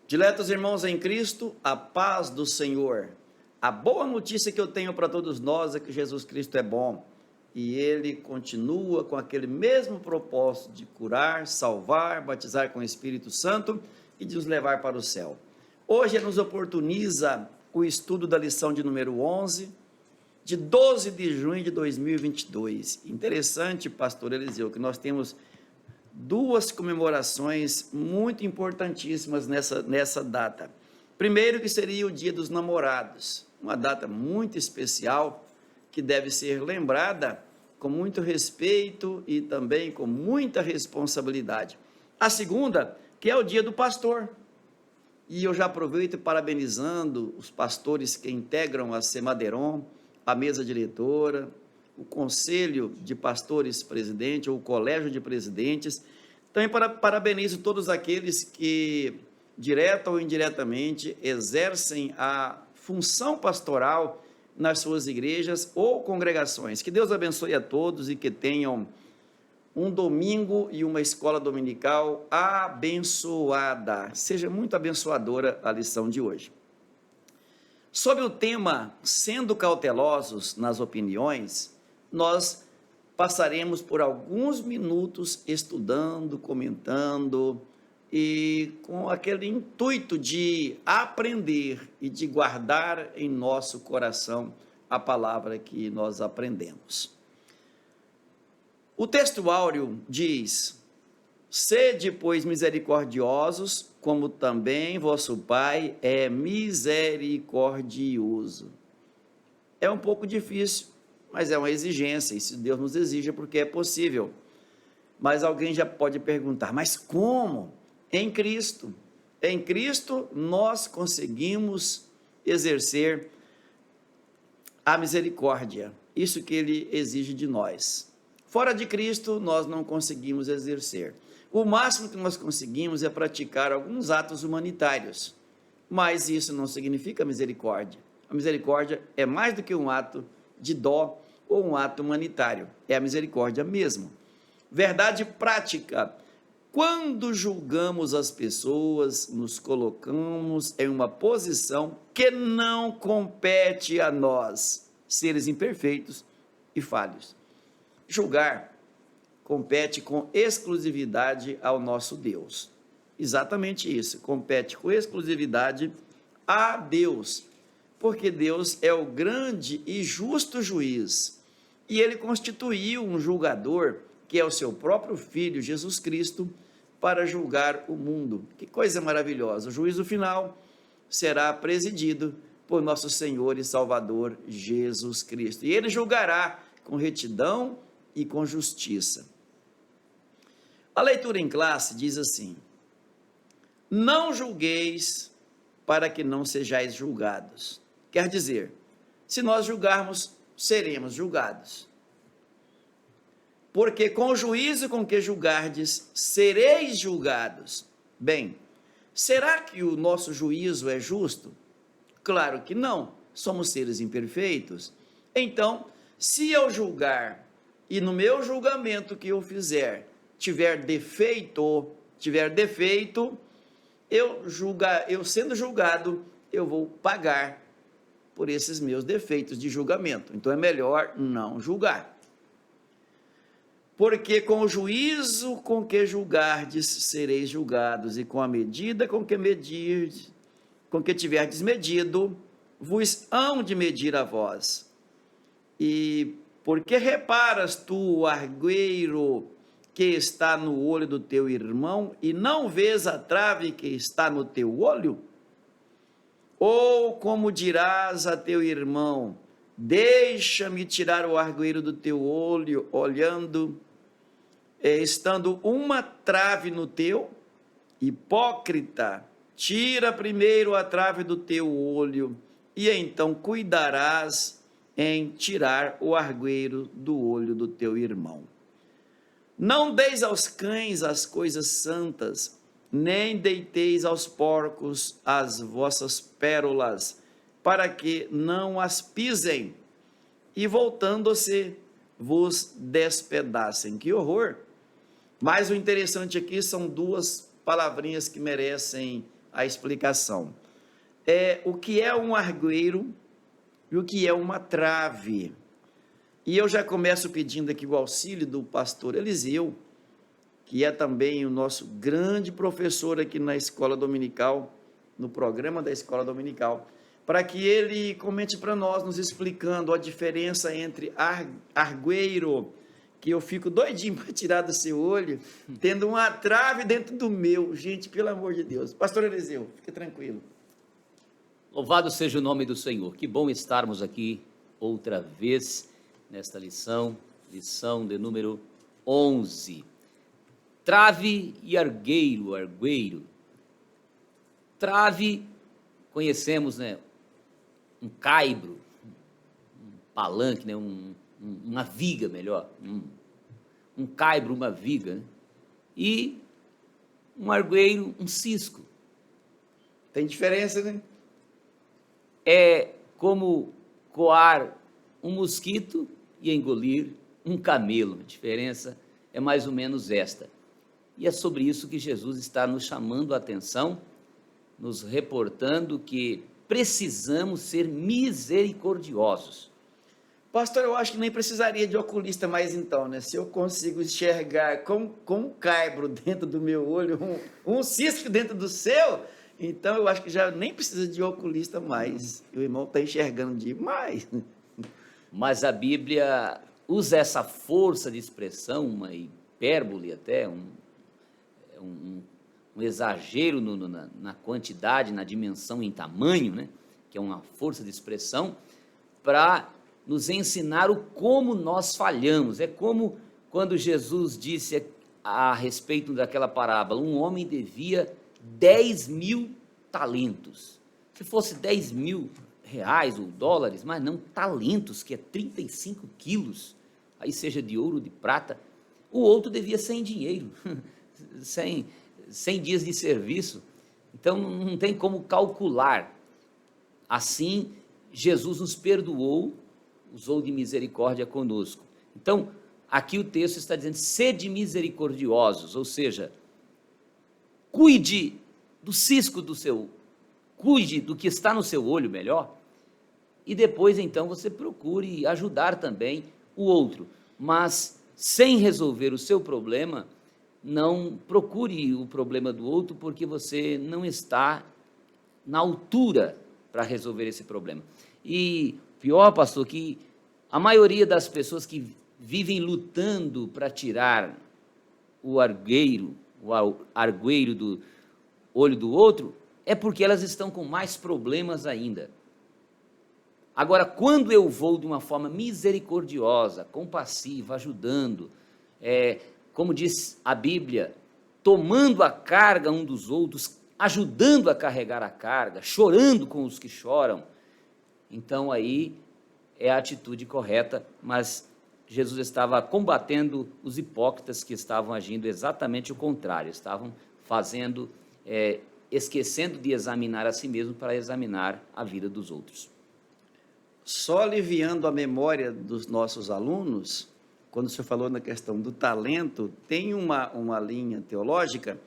Diletos irmãos em Cristo, a paz do Senhor. A boa notícia que eu tenho para todos nós é que Jesus Cristo é bom e Ele continua com aquele mesmo propósito de curar, salvar, batizar com o Espírito Santo e de nos levar para o céu. Hoje Ele nos oportuniza o estudo da lição de número 11, de 12 de junho de 2022. Interessante, pastor Eliseu, que nós temos duas comemorações muito importantíssimas nessa data. Primeiro, que seria o Dia dos Namorados, uma data muito especial que deve ser lembrada com muito respeito e também com muita responsabilidade. A segunda, que é o Dia do Pastor. E eu já aproveito parabenizando os pastores que integram a Semaderon, a mesa diretora, o Conselho de Pastores Presidente, ou o Colégio de Presidentes. Também parabenizo todos aqueles que, direta ou indiretamente, exercem a função pastoral nas suas igrejas ou congregações. Que Deus abençoe a todos e que tenham um domingo e uma escola dominical abençoada. Seja muito abençoadora a lição de hoje. Sobre o tema sendo cautelosos nas opiniões, nós passaremos por alguns minutos estudando, comentando e com aquele intuito de aprender e de guardar em nosso coração a palavra que nós aprendemos. O texto áureo diz: sede, pois, misericordiosos, como também vosso Pai é misericordioso. É um pouco difícil, mas é uma exigência, e se Deus nos exige é porque é possível. Mas alguém já pode perguntar, mas como? Em Cristo. Em Cristo nós conseguimos exercer a misericórdia, isso que Ele exige de nós. Fora de Cristo nós não conseguimos exercer. O máximo que nós conseguimos é praticar alguns atos humanitários, mas isso não significa misericórdia. A misericórdia é mais do que um ato de dó ou um ato humanitário, é a misericórdia mesmo. Verdade prática: quando julgamos as pessoas, nos colocamos em uma posição que não compete a nós, seres imperfeitos e falhos. Julgar compete com exclusividade ao nosso Deus. Exatamente isso, compete com exclusividade a Deus, porque Deus é o grande e justo juiz, e Ele constituiu um julgador, que é o seu próprio Filho, Jesus Cristo, para julgar o mundo. Que coisa maravilhosa! O juízo final será presidido por nosso Senhor e Salvador Jesus Cristo, e Ele julgará com retidão e com justiça. A leitura em classe diz assim: não julgueis para que não sejais julgados. Quer dizer, se nós julgarmos, seremos julgados. Porque com o juízo com que julgardes, sereis julgados. Bem, será que o nosso juízo é justo? Claro que não, somos seres imperfeitos. Então, se eu julgar e no meu julgamento que eu fizer tiver defeito, eu sendo julgado, eu vou pagar por esses meus defeitos de julgamento. Então é melhor não julgar. Porque com o juízo com que julgardes, sereis julgados, e com a medida com que tiverdes medido, vos hão de medir a vós. E porque reparas tu o argueiro que está no olho do teu irmão, e não vês a trave que está no teu olho? Ou como dirás a teu irmão: deixa-me tirar o argueiro do teu olho, estando uma trave no teu? Hipócrita, tira primeiro a trave do teu olho, e então cuidarás em tirar o argueiro do olho do teu irmão. Não deis aos cães as coisas santas, nem deiteis aos porcos as vossas pérolas, para que não as pisem, e voltando-se vos despedacem. Que horror! Mas o interessante aqui são duas palavrinhas que merecem a explicação. O que é um argueiro e o que é uma trave? E eu já começo pedindo aqui o auxílio do pastor Eliseu, que é também o nosso grande professor aqui na escola dominical, no programa da escola dominical, para que ele comente para nós, nos explicando a diferença entre argueiro, que eu fico doidinho para tirar do seu olho, tendo uma trave dentro do meu. Gente, pelo amor de Deus. Pastor Eliseu, fique tranquilo. Louvado seja o nome do Senhor. Que bom estarmos aqui outra vez nesta lição de número 11. Trave e argueiro. Trave, conhecemos, né? Um caibro, um palanque, né? Uma viga, melhor. Um caibro, uma viga. Né? E um argueiro, um cisco. Tem diferença, né? É como coar um mosquito e engolir um camelo. A diferença é mais ou menos esta. E é sobre isso que Jesus está nos chamando a atenção, nos reportando que precisamos ser misericordiosos. Pastor, eu acho que nem precisaria de oculista mais então, né? Se eu consigo enxergar com um caibro dentro do meu olho, um cisco dentro do seu, então eu acho que já nem precisa de oculista mais. O irmão está enxergando demais. Mas a Bíblia usa essa força de expressão, uma hipérbole até, um exagero na quantidade, na dimensão, em tamanho, né? Que é uma força de expressão, para nos ensinar o como nós falhamos. É como quando Jesus disse a respeito daquela parábola, um homem devia 10.000 talentos. Se fosse 10.000 reais ou dólares, mas não talentos, que é 35 quilos, aí seja de ouro ou de prata, o outro devia 100 dinheiro, 100 dias de serviço. Então não tem como calcular. Assim, Jesus nos perdoou, usou de misericórdia conosco. Então, aqui o texto está dizendo, sede misericordiosos, ou seja, cuide do cisco do seu, cuide do que está no seu olho melhor, e depois então você procure ajudar também o outro, mas sem resolver o seu problema, não procure o problema do outro, porque você não está na altura para resolver esse problema. E pior, pastor, que a maioria das pessoas que vivem lutando para tirar o argueiro do olho do outro, é porque elas estão com mais problemas ainda. Agora, quando eu vou de uma forma misericordiosa, compassiva, ajudando, como diz a Bíblia, tomando a carga um dos outros, ajudando a carregar a carga, chorando com os que choram, então aí é a atitude correta, mas Jesus estava combatendo os hipócritas que estavam agindo exatamente o contrário, estavam fazendo, esquecendo de examinar a si mesmo para examinar a vida dos outros. Só aliviando a memória dos nossos alunos, quando o senhor falou na questão do talento, tem uma linha teológica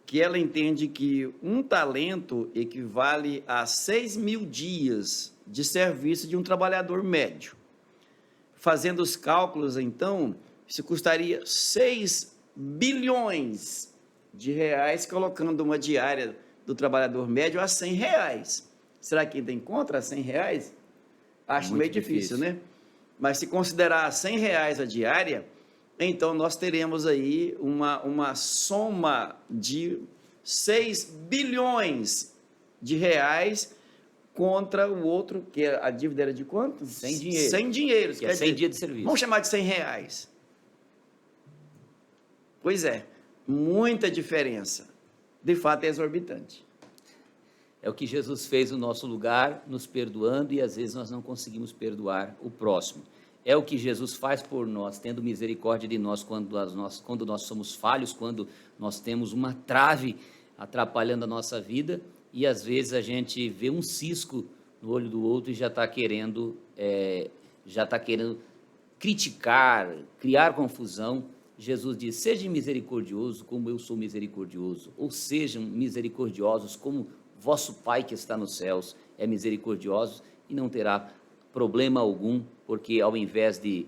que ela entende que um talento equivale a 6.000 dias de serviço de um trabalhador médio. Fazendo os cálculos, então, isso custaria 6 bilhões de reais, colocando uma diária do trabalhador médio a 100 reais. Será que ainda encontra 100 reais? Acho meio difícil, né? Mas se considerar 100 reais a diária, então nós teremos aí uma soma de 6 bilhões de reais contra o outro, que a dívida era de quanto? 100 dinheiro. 100 dinheiro. Que é 100 dias de serviço. Vamos chamar de 100 reais. Pois é, muita diferença. De fato, é exorbitante. É o que Jesus fez no nosso lugar, nos perdoando, e às vezes nós não conseguimos perdoar o próximo. É o que Jesus faz por nós, tendo misericórdia de nós quando nós somos falhos, quando nós temos uma trave atrapalhando a nossa vida, e às vezes a gente vê um cisco no olho do outro e já está querendo criticar, criar confusão, Jesus diz: seja misericordioso como eu sou misericordioso, ou sejam misericordiosos como vosso Pai que está nos céus é misericordioso, e não terá problema algum, porque ao invés de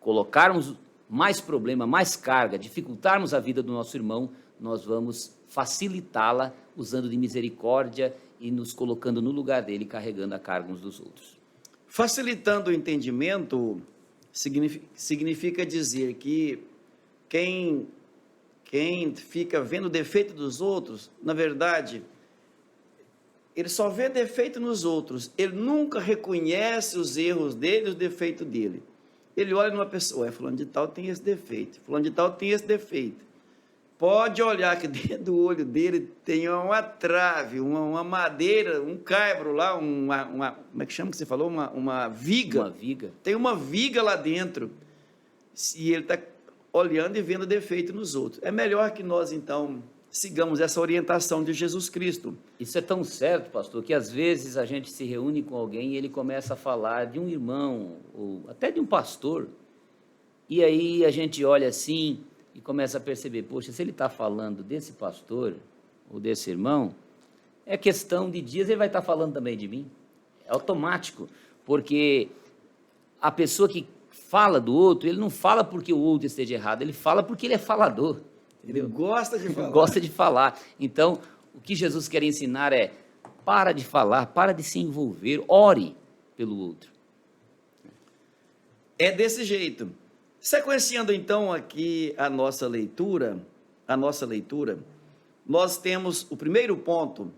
colocarmos mais problema, mais carga, dificultarmos a vida do nosso irmão, nós vamos facilitá-la usando de misericórdia e nos colocando no lugar dele, carregando a carga uns dos outros. Facilitando o entendimento significa dizer que quem fica vendo o defeito dos outros, na verdade, ele só vê defeito nos outros, ele nunca reconhece os erros dele, os defeitos dele. Ele olha numa pessoa, fulano de tal tem esse defeito, fulano de tal tem esse defeito. Pode olhar que dentro do olho dele tem uma trave, uma madeira, um caibro lá, como é que chama que você falou? Uma viga. Uma viga. Tem uma viga lá dentro. E ele está olhando e vendo defeito nos outros. É melhor que nós, então, sigamos essa orientação de Jesus Cristo. Isso é tão certo, pastor, que às vezes a gente se reúne com alguém e ele começa a falar de um irmão, ou até de um pastor, e aí a gente olha assim e começa a perceber, poxa, se ele está falando desse pastor ou desse irmão, é questão de dias, ele vai estar falando também de mim. É automático, porque a pessoa que fala do outro, ele não fala porque o outro esteja errado, ele fala porque ele é falador. Entendeu? Ele gosta de falar. Gosta de falar. Então, o que Jesus quer ensinar é, para de falar, para de se envolver, ore pelo outro. É desse jeito. Sequenciando então aqui a nossa leitura, nós temos o primeiro ponto: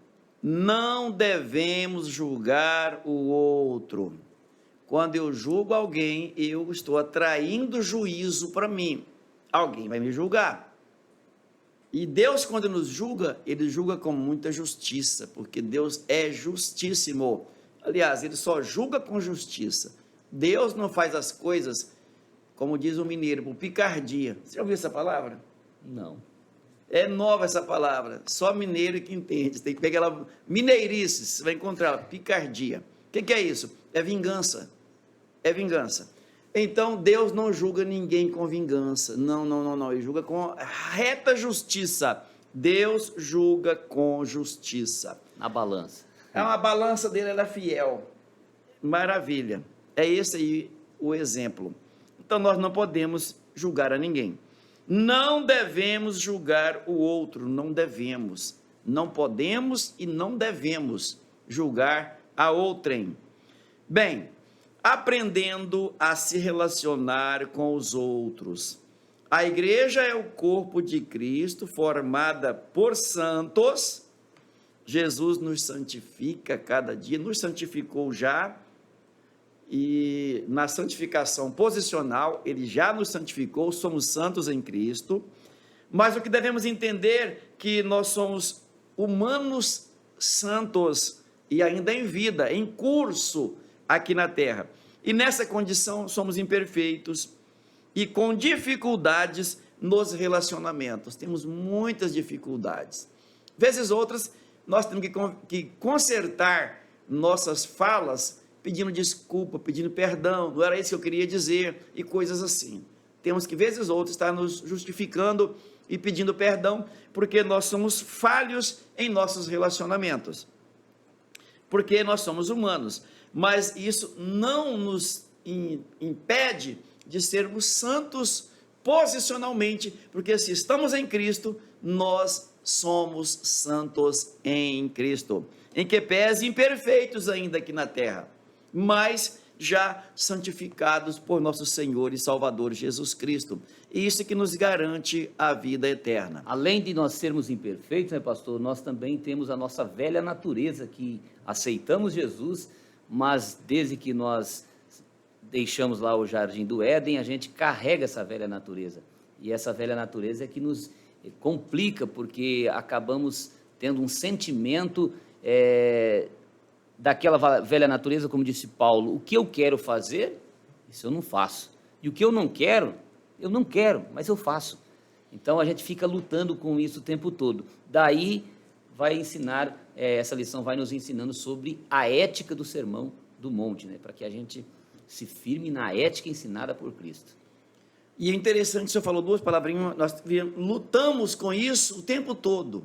não devemos julgar o outro. Quando eu julgo alguém, eu estou atraindo juízo para mim. Alguém vai me julgar. E Deus, quando nos julga, ele julga com muita justiça, porque Deus é justíssimo. Aliás, ele só julga com justiça. Deus não faz as coisas, como diz o mineiro, por picardia. Você já ouviu essa palavra? Não. É nova essa palavra, só mineiro que entende. Você tem que pegar ela, mineirices, você vai encontrar picardia. O que é isso? É vingança. É vingança. Então, Deus não julga ninguém com vingança. Não. Ele julga com reta justiça. Deus julga com justiça. Na balança. É uma balança dele, ela é fiel. Maravilha. É esse aí o exemplo. Então, nós não podemos julgar a ninguém. Não devemos julgar o outro. Não devemos. Não podemos e não devemos julgar a outrem. Bem, aprendendo a se relacionar com os outros. A igreja é o corpo de Cristo, formada por santos. Jesus nos santifica cada dia, nos santificou já, e na santificação posicional, ele já nos santificou, somos santos em Cristo. Mas o que devemos entender é que nós somos humanos santos, e ainda em vida, em curso, aqui na terra, e nessa condição somos imperfeitos e com dificuldades nos relacionamentos, temos muitas dificuldades, vezes outras nós temos que consertar nossas falas, pedindo desculpa, pedindo perdão, não era isso que eu queria dizer, e coisas assim, temos que vezes outras estar nos justificando e pedindo perdão, porque nós somos falhos em nossos relacionamentos, porque nós somos humanos. Mas isso não nos impede de sermos santos posicionalmente, porque se estamos em Cristo, nós somos santos em Cristo, em que pese imperfeitos ainda aqui na terra, mas já santificados por nosso Senhor e Salvador Jesus Cristo. Isso que nos garante a vida eterna. Além de nós sermos imperfeitos, né, pastor, nós também temos a nossa velha natureza, que aceitamos Jesus, mas desde que nós deixamos lá o jardim do Éden, a gente carrega essa velha natureza. E essa velha natureza é que nos complica, porque acabamos tendo um sentimento daquela velha natureza, como disse Paulo: o que eu quero fazer, isso eu não faço. E o que eu não quero, mas eu faço. Então a gente fica lutando com isso o tempo todo. Daí vai ensinar, essa lição vai nos ensinando sobre a ética do Sermão do Monte, né? Para que a gente se firme na ética ensinada por Cristo. E é interessante, o senhor falou duas palavrinhas, nós lutamos com isso o tempo todo.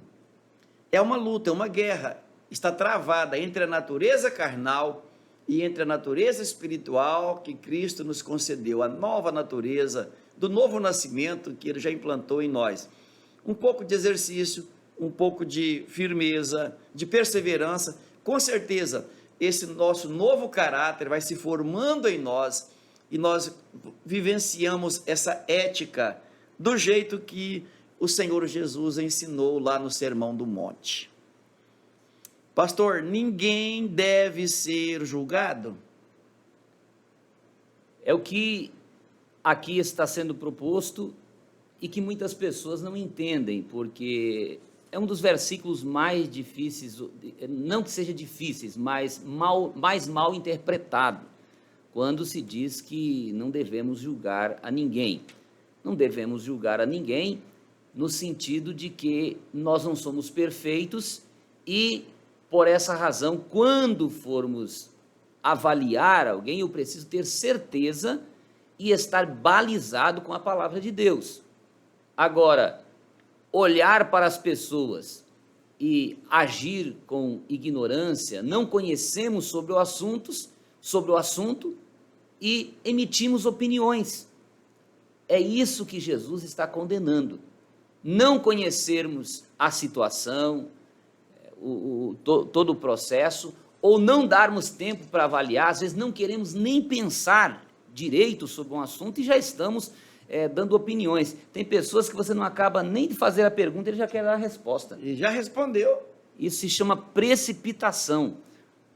É uma luta, é uma guerra, está travada entre a natureza carnal e entre a natureza espiritual que Cristo nos concedeu, a nova natureza do novo nascimento que Ele já implantou em nós. Um pouco de exercício, um pouco de firmeza, de perseverança, com certeza esse nosso novo caráter vai se formando em nós e nós vivenciamos essa ética do jeito que o Senhor Jesus ensinou lá no Sermão do Monte. Pastor, ninguém deve ser julgado? É o que aqui está sendo proposto e que muitas pessoas não entendem, porque é um dos versículos mais difíceis, não que seja difíceis, mas mais mal interpretado, quando se diz que não devemos julgar a ninguém. Não devemos julgar a ninguém no sentido de que nós não somos perfeitos e, por essa razão, quando formos avaliar alguém, eu preciso ter certeza e estar balizado com a palavra de Deus. Agora, olhar para as pessoas e agir com ignorância, não conhecemos sobre o assunto e emitimos opiniões. É isso que Jesus está condenando. Não conhecermos a situação, todo o processo, ou não darmos tempo para avaliar, às vezes não queremos nem pensar direito sobre um assunto e já estamos dando opiniões. Tem pessoas que você não acaba nem de fazer a pergunta, ele já quer dar a resposta. E já respondeu. Isso se chama precipitação.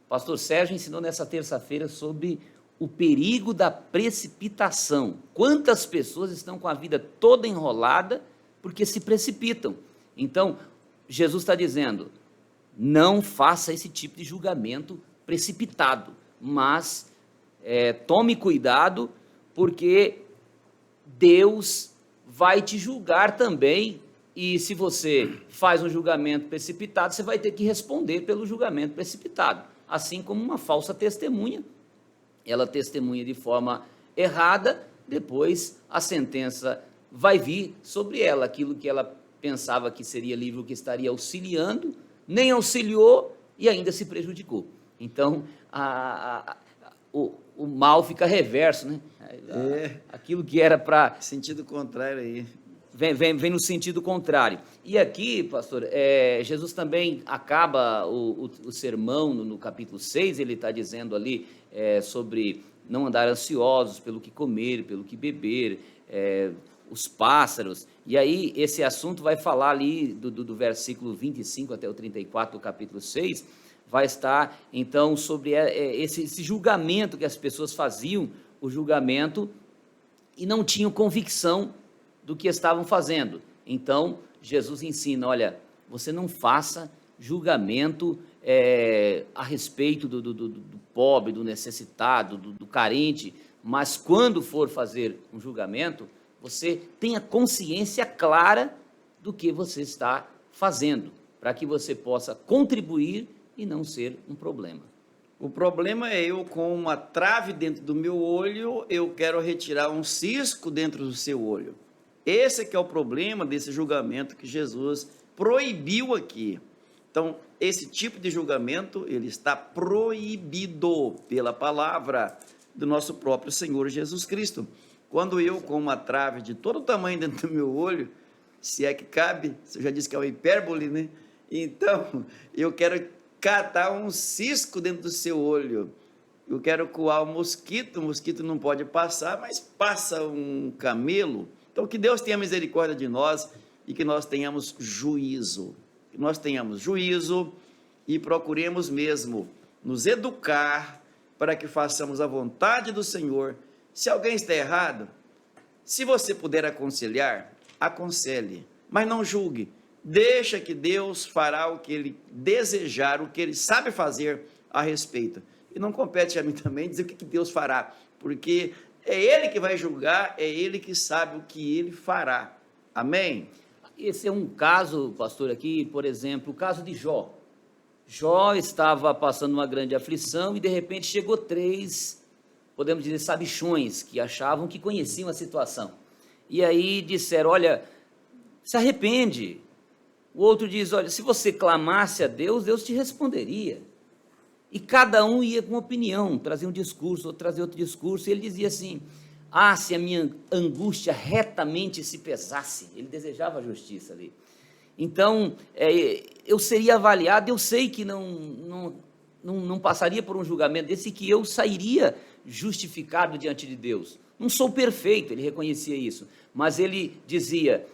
O pastor Sérgio ensinou nessa terça-feira sobre o perigo da precipitação. Quantas pessoas estão com a vida toda enrolada porque se precipitam? Então, Jesus está dizendo, não faça esse tipo de julgamento precipitado, mas tome cuidado, porque Deus vai te julgar também, e se você faz um julgamento precipitado, você vai ter que responder pelo julgamento precipitado, assim como uma falsa testemunha, ela testemunha de forma errada, depois a sentença vai vir sobre ela, aquilo que ela pensava que seria livre, que estaria auxiliando, nem auxiliou e ainda se prejudicou. Então, o mal fica reverso, né? Aquilo que era para... Sentido contrário aí. Vem no sentido contrário. E aqui, pastor, Jesus também acaba o sermão no capítulo 6, ele está dizendo ali sobre não andar ansiosos pelo que comer, pelo que beber, os pássaros. E aí esse assunto vai falar ali do versículo 25 até o 34 do capítulo 6, vai estar então sobre esse julgamento que as pessoas faziam, o julgamento, e não tinham convicção do que estavam fazendo. Então, Jesus ensina, olha, você não faça julgamento a respeito do pobre, do necessitado, do carente, mas quando for fazer um julgamento, você tenha consciência clara do que você está fazendo, para que você possa contribuir e não ser um problema. O problema é eu com uma trave dentro do meu olho, eu quero retirar um cisco dentro do seu olho. Esse é que é o problema desse julgamento que Jesus proibiu aqui. Então, esse tipo de julgamento, ele está proibido pela palavra do nosso próprio Senhor Jesus Cristo. Quando eu, com uma trave de todo o tamanho dentro do meu olho, se é que cabe, você já disse que é uma hipérbole, né? Então, eu quero catar um cisco dentro do seu olho. Eu quero coar o mosquito não pode passar, mas passa um camelo. Então, que Deus tenha misericórdia de nós e que nós tenhamos juízo. Que nós tenhamos juízo e procuremos mesmo nos educar para que façamos a vontade do Senhor. Se alguém está errado, se você puder aconselhar, aconselhe, mas não julgue. Deixa que Deus fará o que Ele desejar, o que Ele sabe fazer a respeito. E não compete a mim também dizer o que Deus fará, porque é Ele que vai julgar, é Ele que sabe o que Ele fará. Amém? Esse é um caso, pastor, aqui, por exemplo, o caso de Jó. Jó estava passando uma grande aflição e de repente chegou 3, podemos dizer, sabichões, que achavam que conheciam a situação. e aí disseram, olha, se arrepende. O outro diz, olha, se você clamasse a Deus, Deus te responderia. E cada um ia com opinião, trazia um discurso, outro trazia outro discurso, e ele dizia assim, se a minha angústia retamente se pesasse, ele desejava a justiça ali. Então, eu seria avaliado, eu sei que não passaria por um julgamento desse, que eu sairia justificado diante de Deus. Não sou perfeito, ele reconhecia isso, mas ele dizia,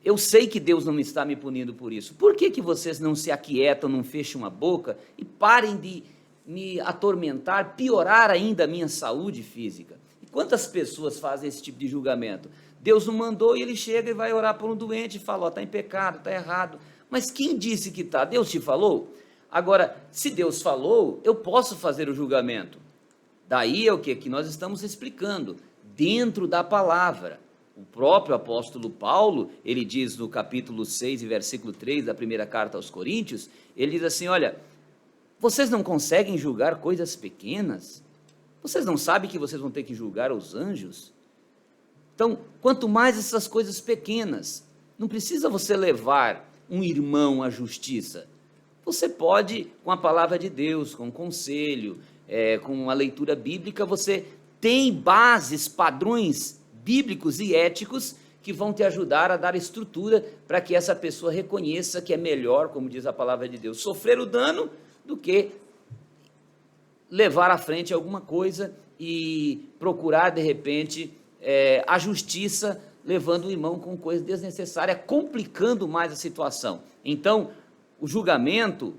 eu sei que Deus não está me punindo por isso, por que vocês não se aquietam, não fecham a boca e parem de me atormentar, piorar ainda a minha saúde física? E quantas pessoas fazem esse tipo de julgamento? Deus não mandou e ele chega e vai orar por um doente e fala, está em pecado, está errado. Mas quem disse que está? Deus te falou? Agora, se Deus falou, eu posso fazer o julgamento. Daí é o que nós estamos explicando, dentro da palavra. O próprio apóstolo Paulo, ele diz no capítulo 6 e versículo 3 da primeira carta aos Coríntios, ele diz assim, olha, vocês não conseguem julgar coisas pequenas? Vocês não sabem que vocês vão ter que julgar os anjos? Então, quanto mais essas coisas pequenas, não precisa você levar um irmão à justiça. Você pode, com a palavra de Deus, com conselho, com a leitura bíblica, você tem bases, padrões bíblicos e éticos que vão te ajudar a dar estrutura para que essa pessoa reconheça que é melhor, como diz a palavra de Deus, sofrer o dano do que levar à frente alguma coisa e procurar, de repente, a justiça, levando o irmão com coisa desnecessária, complicando mais a situação. Então, o julgamento,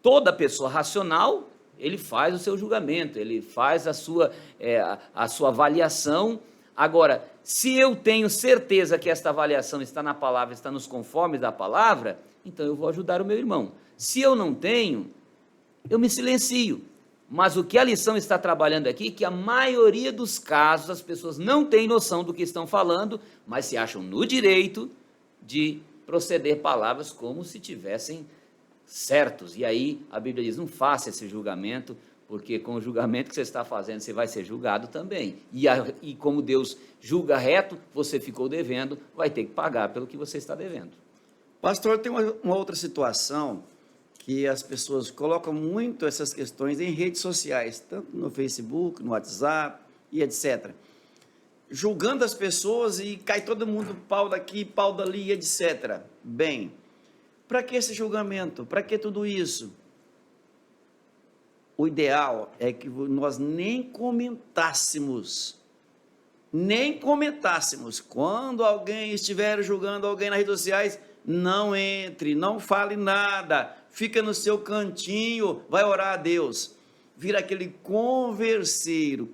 toda pessoa racional, ele faz o seu julgamento, ele faz a sua avaliação. Agora, se eu tenho certeza que esta avaliação está na palavra, está nos conformes da palavra, então eu vou ajudar o meu irmão. Se eu não tenho, eu me silencio. Mas o que a lição está trabalhando aqui é que a maioria dos casos as pessoas não têm noção do que estão falando, mas se acham no direito de proceder palavras como se tivessem certos. E aí a Bíblia diz, não faça esse julgamento, porque com o julgamento que você está fazendo, você vai ser julgado também. E como Deus julga reto, você ficou devendo, vai ter que pagar pelo que você está devendo. Pastor, tem uma outra situação que as pessoas colocam muito essas questões em redes sociais, tanto no Facebook, no WhatsApp e etc. Julgando as pessoas e cai todo mundo pau daqui, pau dali, etc. Bem, para que esse julgamento? Para que tudo isso? O ideal é que nós nem comentássemos. Quando alguém estiver julgando alguém nas redes sociais, não entre, não fale nada, fica no seu cantinho, vai orar a Deus. Vira aquele converseiro,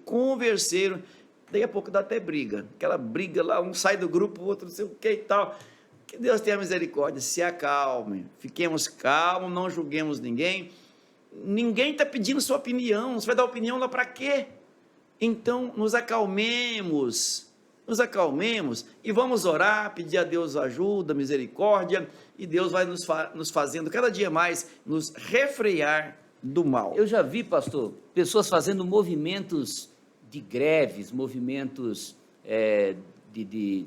daí a pouco dá até briga, aquela briga lá, um sai do grupo, o outro não sei o que e tal. Que Deus tenha misericórdia, se acalme, fiquemos calmos, não julguemos ninguém está pedindo sua opinião, você vai dar opinião lá para quê? Então nos acalmemos e vamos orar, pedir a Deus ajuda, misericórdia, e Deus vai nos fazendo cada dia mais, nos refrear do mal. Eu já vi, pastor, pessoas fazendo movimentos de greves, movimentos de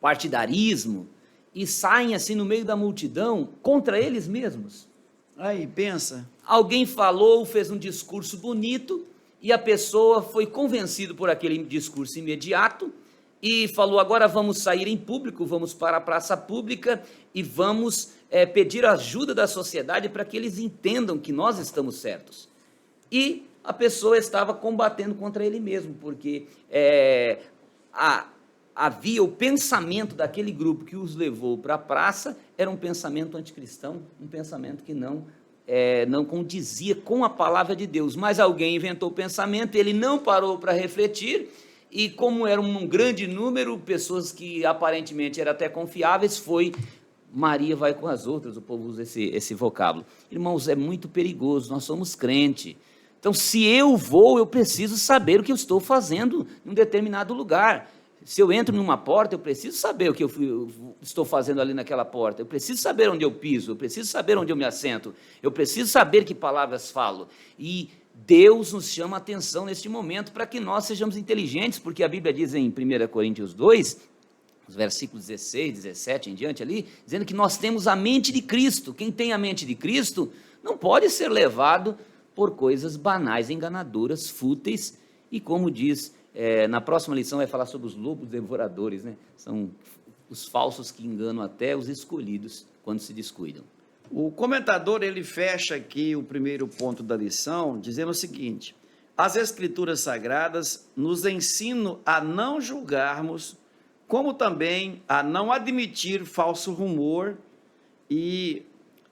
partidarismo, e saem assim no meio da multidão contra eles mesmos. Aí, pensa. Alguém falou, fez um discurso bonito, e a pessoa foi convencida por aquele discurso imediato, e falou, agora vamos sair em público, vamos para a praça pública, e vamos pedir ajuda da sociedade para que eles entendam que nós estamos certos. E a pessoa estava combatendo contra ele mesmo, porque havia o pensamento daquele grupo que os levou para a praça, era um pensamento anticristão, um pensamento que não condizia com a palavra de Deus, mas alguém inventou o pensamento, ele não parou para refletir, e como era um grande número, pessoas que aparentemente eram até confiáveis, Maria vai com as outras, o povo usa esse vocábulo. Irmãos, é muito perigoso, nós somos crentes. Então, se eu vou, eu preciso saber o que eu estou fazendo em um determinado lugar. Se eu entro numa porta, eu preciso saber o que eu estou fazendo ali naquela porta. Eu preciso saber onde eu piso, eu preciso saber onde eu me assento. Eu preciso saber que palavras falo. E Deus nos chama a atenção neste momento para que nós sejamos inteligentes, porque a Bíblia diz em 1 Coríntios 2, os versículos 16, 17 em diante ali, dizendo que nós temos a mente de Cristo. Quem tem a mente de Cristo não pode ser levado por coisas banais, enganadoras, fúteis, e como diz, na próxima lição vai falar sobre os lobos devoradores, né? São os falsos que enganam até os escolhidos quando se descuidam. O comentador, ele fecha aqui o primeiro ponto da lição, dizendo o seguinte: as Escrituras Sagradas nos ensinam a não julgarmos, como também a não admitir falso rumor e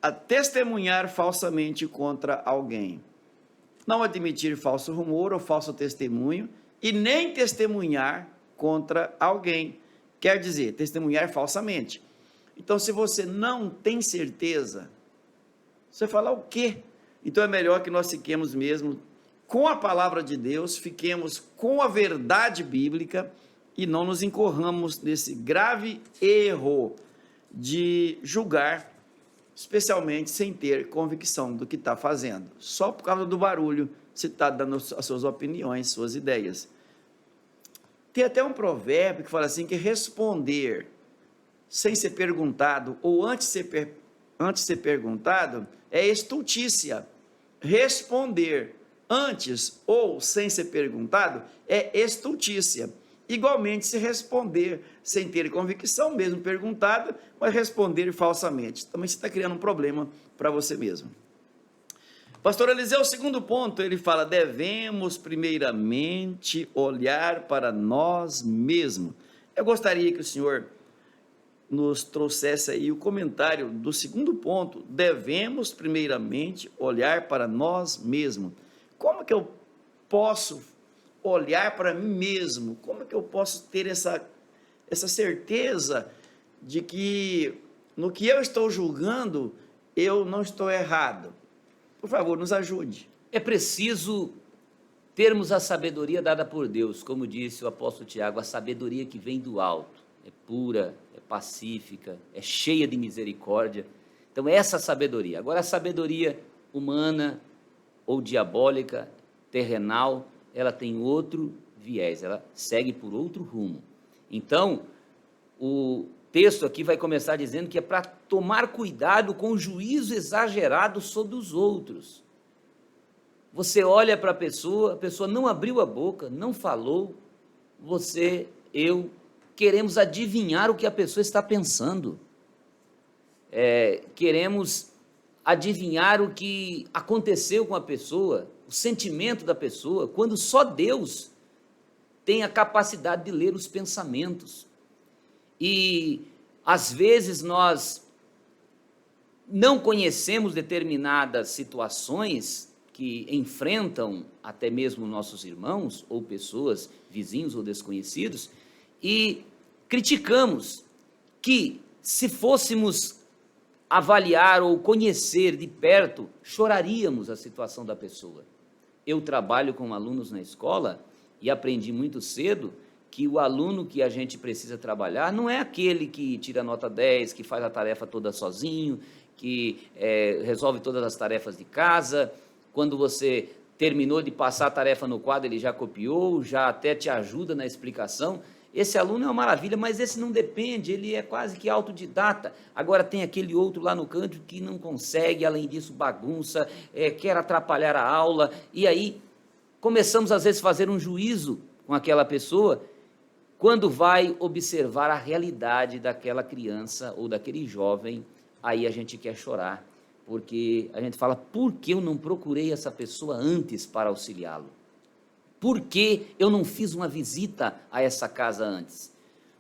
a testemunhar falsamente contra alguém. Não admitir falso rumor ou falso testemunho e nem testemunhar contra alguém. Quer dizer, testemunhar falsamente. Então, se você não tem certeza, você fala o quê? Então, é melhor que nós fiquemos mesmo com a palavra de Deus, fiquemos com a verdade bíblica e não nos incorramos nesse grave erro de julgar, especialmente sem ter convicção do que está fazendo. Só por causa do barulho, você está dando as suas opiniões, suas ideias. Tem até um provérbio que fala assim, que responder sem ser perguntado, ou antes de ser perguntado, é estultícia. Responder antes ou sem ser perguntado é estultícia. Igualmente, se responder sem ter convicção, mesmo perguntado, mas responder falsamente. Também você está criando um problema para você mesmo. Pastor Eliseu, o segundo ponto, ele fala, devemos primeiramente olhar para nós mesmos. Eu gostaria que o senhor nos trouxesse aí o comentário do segundo ponto, devemos primeiramente olhar para nós mesmos. Como que eu posso olhar para mim mesmo? Como que eu posso ter essa certeza de que no que eu estou julgando, eu não estou errado? Por favor, nos ajude. É preciso termos a sabedoria dada por Deus, como disse o apóstolo Tiago, a sabedoria que vem do alto, é pura, é pacífica, é cheia de misericórdia. Então, essa sabedoria. Agora, a sabedoria humana ou diabólica, terrenal, ela tem outro viés, ela segue por outro rumo. Então, o texto aqui vai começar dizendo que é para tomar cuidado com o juízo exagerado sobre os outros. Você olha para a pessoa não abriu a boca, não falou, eu queremos adivinhar o que a pessoa está pensando. Queremos adivinhar o que aconteceu com a pessoa, o sentimento da pessoa, quando só Deus tem a capacidade de ler os pensamentos. E, às vezes, nós não conhecemos determinadas situações que enfrentam até mesmo nossos irmãos, ou pessoas, vizinhos ou desconhecidos, e criticamos que, se fôssemos avaliar ou conhecer de perto, choraríamos a situação da pessoa. Eu trabalho com alunos na escola e aprendi muito cedo que o aluno que a gente precisa trabalhar não é aquele que tira nota 10, que faz a tarefa toda sozinho, que resolve todas as tarefas de casa. Quando você terminou de passar a tarefa no quadro, ele já copiou, já até te ajuda na explicação. Esse aluno é uma maravilha, mas esse não depende, ele é quase que autodidata. Agora tem aquele outro lá no canto que não consegue, além disso bagunça, quer atrapalhar a aula, e aí começamos às vezes a fazer um juízo com aquela pessoa, quando vai observar a realidade daquela criança ou daquele jovem, aí a gente quer chorar, porque a gente fala, por que eu não procurei essa pessoa antes para auxiliá-lo? Por que eu não fiz uma visita a essa casa antes?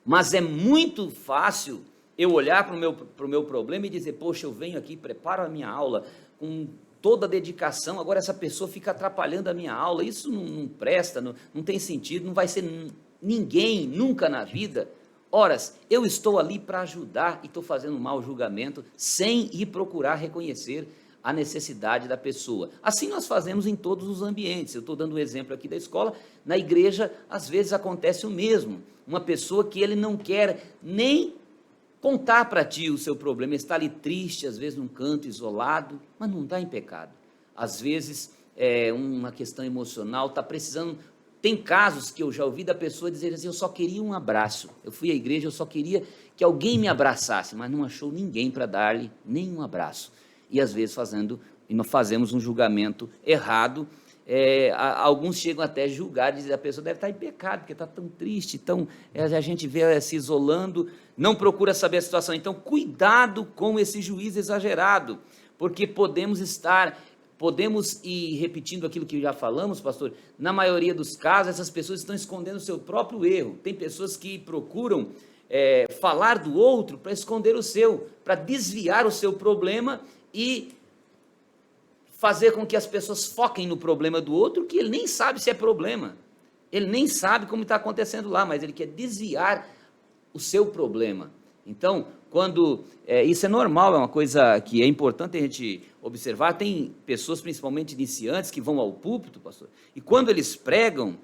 Mas é muito fácil eu olhar para o meu problema e dizer, poxa, eu venho aqui, preparo a minha aula com toda a dedicação, agora essa pessoa fica atrapalhando a minha aula, isso não presta, não tem sentido, não vai ser ninguém, nunca na vida. Horas, eu estou ali para ajudar e estou fazendo um mau julgamento sem ir procurar reconhecer a necessidade da pessoa. Assim nós fazemos em todos os ambientes. Eu estou dando um exemplo aqui da escola, na igreja às vezes acontece o mesmo, uma pessoa que ele não quer nem contar para ti o seu problema, está ali triste, às vezes num canto isolado, mas não está em pecado. Às vezes uma questão emocional, está precisando. Tem casos que eu já ouvi da pessoa dizer assim: eu só queria um abraço. Eu fui à igreja, eu só queria que alguém me abraçasse, mas não achou ninguém para dar-lhe nenhum abraço. E às vezes nós fazemos um julgamento errado. Alguns chegam até a julgar, dizer a pessoa deve estar em pecado, porque está tão triste, a gente vê se isolando, não procura saber a situação. Então, cuidado com esse juízo exagerado, porque podemos ir repetindo aquilo que já falamos, pastor. Na maioria dos casos, essas pessoas estão escondendo o seu próprio erro. Tem pessoas que procuram falar do outro para esconder o seu, para desviar o seu problema e fazer com que as pessoas foquem no problema do outro, que ele nem sabe se é problema. Ele nem sabe como está acontecendo lá, mas ele quer desviar o seu problema. Então, isso é normal, é uma coisa que é importante a gente observar. Tem pessoas, principalmente iniciantes, que vão ao púlpito, pastor, e quando eles pregam,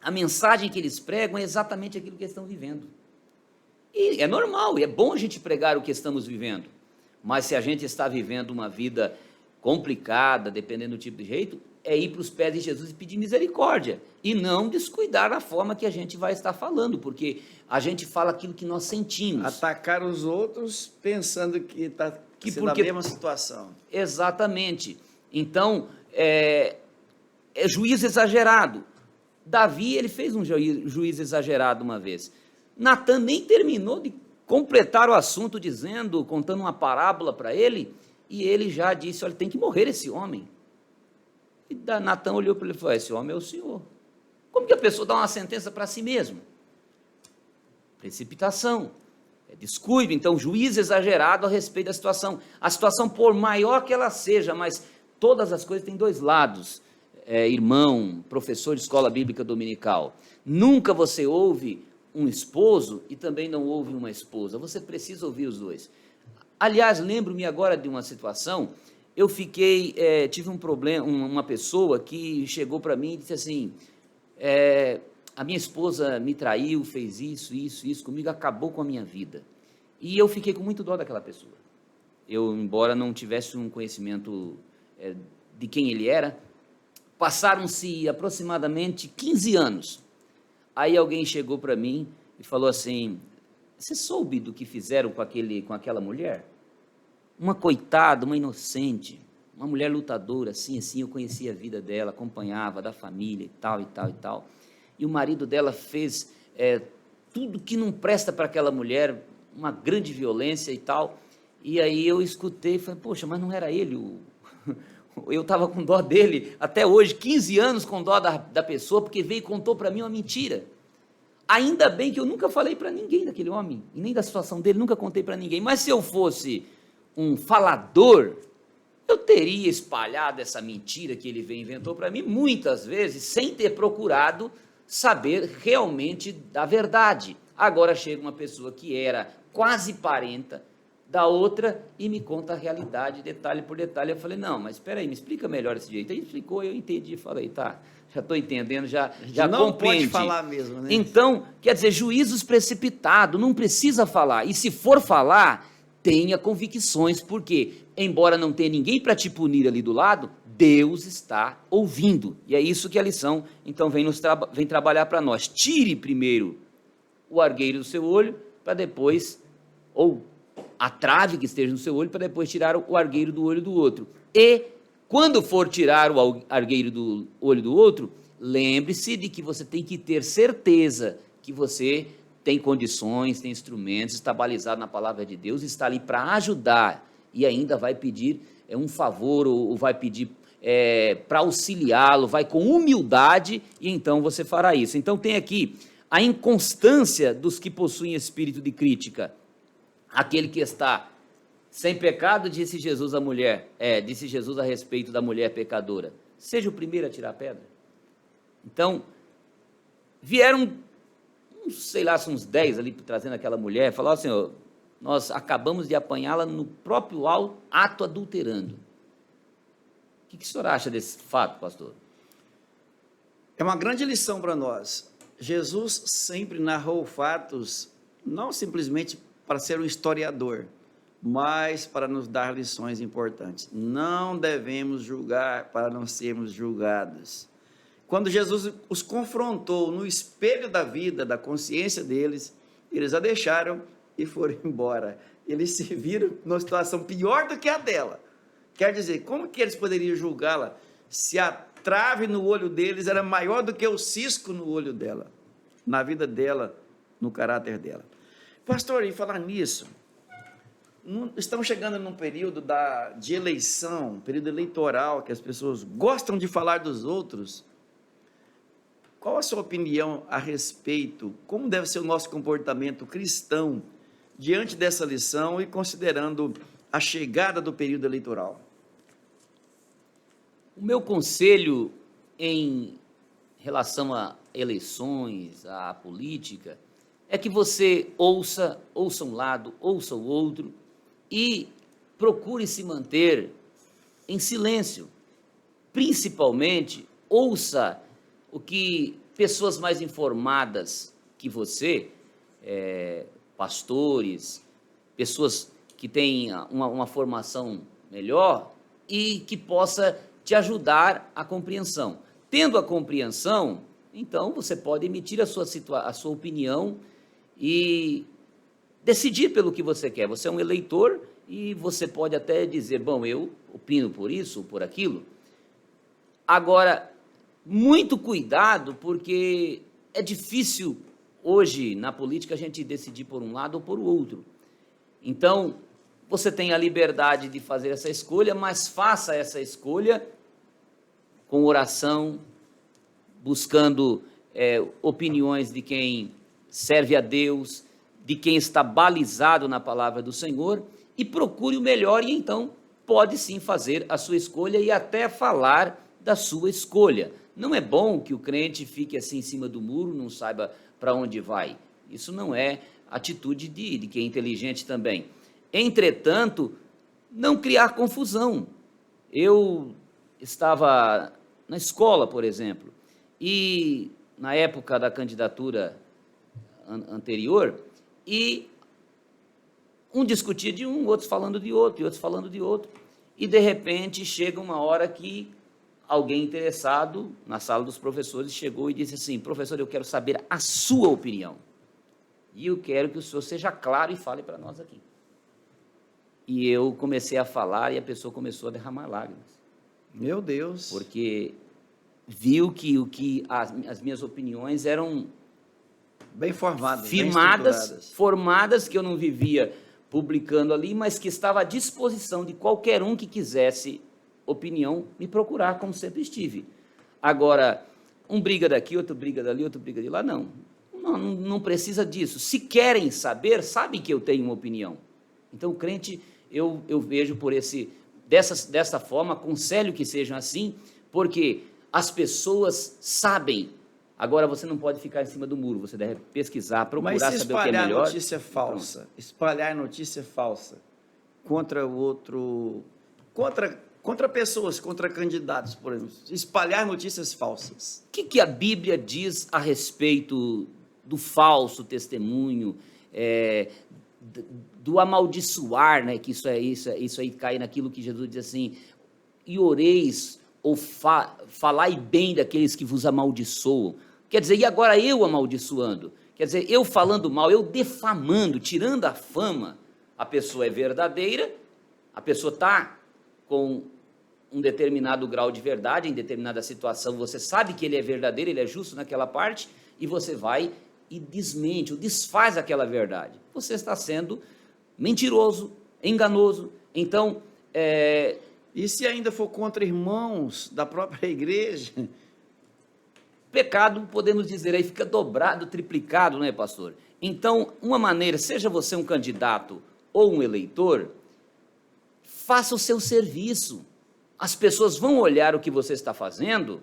a mensagem que eles pregam é exatamente aquilo que eles estão vivendo. E é normal, e é bom a gente pregar o que estamos vivendo, mas se a gente está vivendo uma vida complicada, dependendo do tipo de jeito, é ir para os pés de Jesus e pedir misericórdia, e não descuidar a forma que a gente vai estar falando, porque a gente fala aquilo que nós sentimos. Atacar os outros pensando que está na mesma situação. Exatamente. Então, é juízo exagerado. Davi, ele fez um juízo exagerado uma vez. Natan nem terminou de completar o assunto contando uma parábola para ele, e ele já disse: olha, tem que morrer esse homem. E Natan olhou para ele e falou: esse homem é o Senhor. Como que a pessoa dá uma sentença para si mesmo? Precipitação, descuido. Então, juízo exagerado a respeito da situação. A situação, por maior que ela seja, mas todas as coisas têm dois lados. Irmão, professor de escola bíblica dominical, nunca você ouve um esposo e também não ouve uma esposa. Você precisa ouvir os dois. Aliás, lembro-me agora de uma situação. Eu tive um problema, uma pessoa que chegou para mim e disse assim: a minha esposa me traiu, fez isso comigo, acabou com a minha vida. E eu fiquei com muito dó daquela pessoa. Eu, embora não tivesse um conhecimento de quem ele era, passaram-se aproximadamente 15 anos. Aí alguém chegou para mim e falou assim: você soube do que fizeram com aquela mulher? Uma coitada, uma inocente, uma mulher lutadora, assim, eu conhecia a vida dela, acompanhava, da família e tal, e tal, e tal. E o marido dela fez tudo que não presta para aquela mulher, uma grande violência e tal. E aí eu escutei e falei: poxa, mas não era ele eu estava com dó dele, até hoje, 15 anos com dó da pessoa, porque veio e contou para mim uma mentira. Ainda bem que eu nunca falei para ninguém daquele homem, e nem da situação dele, nunca contei para ninguém. Mas se eu fosse um falador, eu teria espalhado essa mentira que ele inventou para mim muitas vezes, sem ter procurado saber realmente da verdade. Agora chega uma pessoa que era quase parenta da outra e me conta a realidade, detalhe por detalhe. Eu falei: não, mas espera aí, me explica melhor esse jeito. Aí explicou, eu entendi, falei: tá, já estou entendendo, já não compreendi. Pode falar mesmo, né? Então, quer dizer, juízos precipitados, não precisa falar. E se for falar, tenha convicções, porque, embora não tenha ninguém para te punir ali do lado, Deus está ouvindo. E é isso que a lição, então, vem trabalhar para nós. Tire primeiro o argueiro do seu olho, para depois, ou a trave que esteja no seu olho, para depois tirar o argueiro do olho do outro. E, quando for tirar o argueiro do olho do outro, lembre-se de que você tem que ter certeza que você tem condições, tem instrumentos, está balizado na palavra de Deus, está ali para ajudar, e ainda vai pedir um favor, ou vai pedir para auxiliá-lo, vai com humildade, e então você fará isso. Então tem aqui a inconstância dos que possuem espírito de crítica. Aquele que está sem pecado, disse Jesus à mulher, disse Jesus a respeito da mulher pecadora: seja o primeiro a tirar a pedra. Então, vieram, sei lá, uns 10 ali trazendo aquela mulher, falaram assim: ó, nós acabamos de apanhá-la no próprio ato adulterando. O que o senhor acha desse fato, pastor? É uma grande lição para nós. Jesus sempre narrou fatos, não simplesmente para ser um historiador, mas para nos dar lições importantes. Não devemos julgar para não sermos julgados. Quando Jesus os confrontou no espelho da vida, da consciência deles, eles a deixaram e foram embora. Eles se viram numa situação pior do que a dela. Quer dizer, como que eles poderiam julgá-la se a trave no olho deles era maior do que o cisco no olho dela, na vida dela, no caráter dela? Pastor, e falar nisso, estamos chegando num período de eleição, período eleitoral, que as pessoas gostam de falar dos outros. Qual a sua opinião a respeito? Como deve ser o nosso comportamento cristão diante dessa lição e considerando a chegada do período eleitoral? O meu conselho em relação a eleições, à política, é que você ouça um lado, ouça o outro e procure se manter em silêncio. Principalmente, ouça o que pessoas mais informadas que você, pastores, pessoas que têm uma formação melhor e que possa te ajudar à compreensão. Tendo a compreensão, então você pode emitir a sua opinião e decidir pelo que você quer. Você é um eleitor e você pode até dizer, bom, eu opino por isso ou por aquilo. Agora, muito cuidado, porque é difícil hoje na política a gente decidir por um lado ou por outro. Então, você tem a liberdade de fazer essa escolha, mas faça essa escolha com oração, buscando opiniões de quem serve a Deus, de quem está balizado na palavra do Senhor, e procure o melhor, e então pode sim fazer a sua escolha e até falar da sua escolha. Não é bom que o crente fique assim em cima do muro, não saiba para onde vai. Isso não é atitude de quem é inteligente também. Entretanto, não criar confusão. Eu estava na escola, por exemplo, e na época da candidatura anterior, e um discutia de um, outros falando de outro, e outros falando de outro, e de repente chega uma hora que alguém interessado na sala dos professores chegou e disse assim, professor, eu quero saber a sua opinião, e eu quero que o senhor seja claro e fale para nós aqui. E eu comecei a falar e a pessoa começou a derramar lágrimas. Meu Deus! Porque viu que as minhas opiniões eram bem formadas, firmadas, formadas, que eu não vivia publicando ali, mas que estava à disposição de qualquer um que quisesse opinião me procurar, como sempre estive. Agora, um briga daqui, outro briga dali, outro briga de lá, não precisa disso. Se querem saber, sabem que eu tenho uma opinião. Então, o crente, eu vejo dessa forma, aconselho que sejam assim, porque as pessoas sabem. Agora, você não pode ficar em cima do muro, você deve pesquisar, procurar saber o que é melhor. Espalhar notícia falsa contra o outro, contra pessoas, contra candidatos, por exemplo, espalhar notícias falsas. O que a Bíblia diz a respeito do falso testemunho, do amaldiçoar, né? Que isso aí cai naquilo que Jesus diz assim, e oreis ou falai bem daqueles que vos amaldiçoam. Quer dizer, e agora eu amaldiçoando? Quer dizer, eu falando mal, eu defamando, tirando a fama. A pessoa é verdadeira, a pessoa está com um determinado grau de verdade, em determinada situação, você sabe que ele é verdadeiro, ele é justo naquela parte, e você vai e desmente, ou desfaz aquela verdade. Você está sendo mentiroso, enganoso. Então, e se ainda for contra irmãos da própria igreja? Pecado, podemos dizer, aí fica dobrado, triplicado, né, pastor? Então, uma maneira, seja você um candidato ou um eleitor, faça o seu serviço. As pessoas vão olhar o que você está fazendo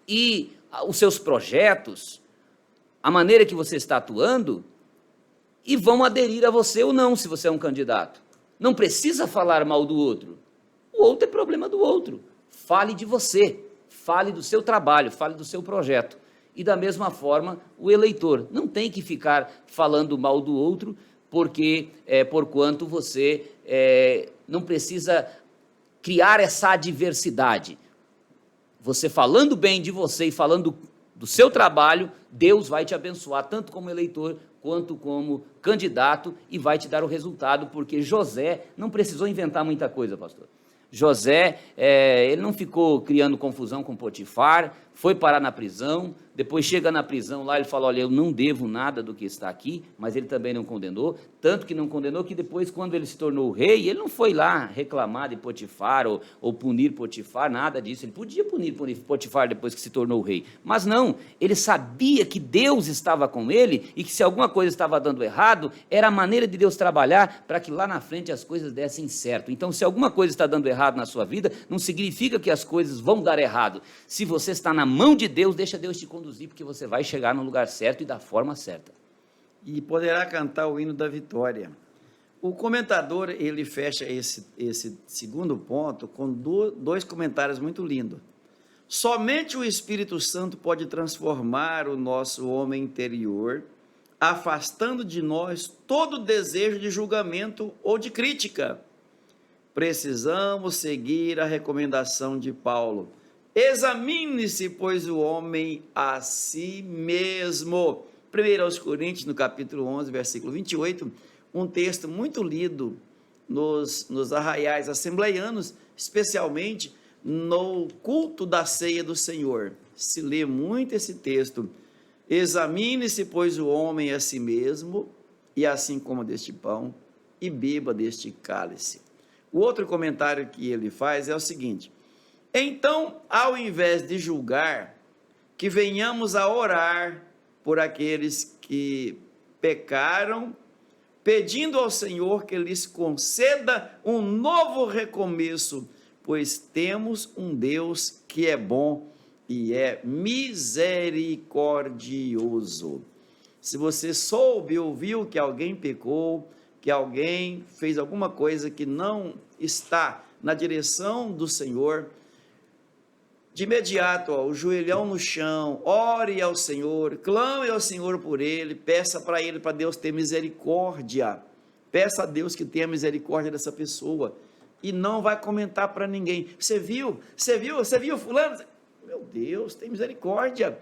e os seus projetos, a maneira que você está atuando, e vão aderir a você ou não, se você é um candidato. Não precisa falar mal do outro. O outro é problema do outro. Fale de você, fale do seu trabalho, fale do seu projeto. E da mesma forma, o eleitor não tem que ficar falando mal do outro, porquanto você não precisa criar essa adversidade. Você falando bem de você e falando do seu trabalho, Deus vai te abençoar, tanto como eleitor, quanto como candidato, e vai te dar o resultado, porque José não precisou inventar muita coisa, pastor. José, ele não ficou criando confusão com Potifar, foi parar na prisão, depois chega na prisão lá, ele fala, olha, eu não devo nada do que está aqui, mas ele também não condenou, tanto que não condenou que depois, quando ele se tornou rei, ele não foi lá reclamar de Potifar ou punir Potifar, nada disso, ele podia punir Potifar depois que se tornou rei, mas não, ele sabia que Deus estava com ele e que se alguma coisa estava dando errado, era a maneira de Deus trabalhar para que lá na frente as coisas dessem certo. Então, se alguma coisa está dando errado na sua vida, não significa que as coisas vão dar errado. Se você está na mão de Deus, deixa Deus te conduzir, porque você vai chegar no lugar certo e da forma certa. E poderá cantar o hino da vitória. O comentador, ele fecha esse segundo ponto com dois comentários muito lindos. Somente o Espírito Santo pode transformar o nosso homem interior, afastando de nós todo desejo de julgamento ou de crítica. Precisamos seguir a recomendação de Paulo. Examine-se, pois, o homem a si mesmo. 1 Coríntios, no capítulo 11, versículo 28, um texto muito lido nos arraiais assembleianos, especialmente no culto da ceia do Senhor. Se lê muito esse texto. Examine-se, pois, o homem a si mesmo, e assim coma deste pão, e beba deste cálice. O outro comentário que ele faz é o seguinte: então, ao invés de julgar, que venhamos a orar por aqueles que pecaram, pedindo ao Senhor que lhes conceda um novo recomeço, pois temos um Deus que é bom e é misericordioso. Se você soube, ouviu que alguém pecou, que alguém fez alguma coisa que não está na direção do Senhor, de imediato, o joelhão no chão, ore ao Senhor, clame ao Senhor por ele, peça para ele, para Deus ter misericórdia, peça a Deus que tenha misericórdia dessa pessoa, e não vai comentar para ninguém, você viu fulano? Meu Deus, tem misericórdia.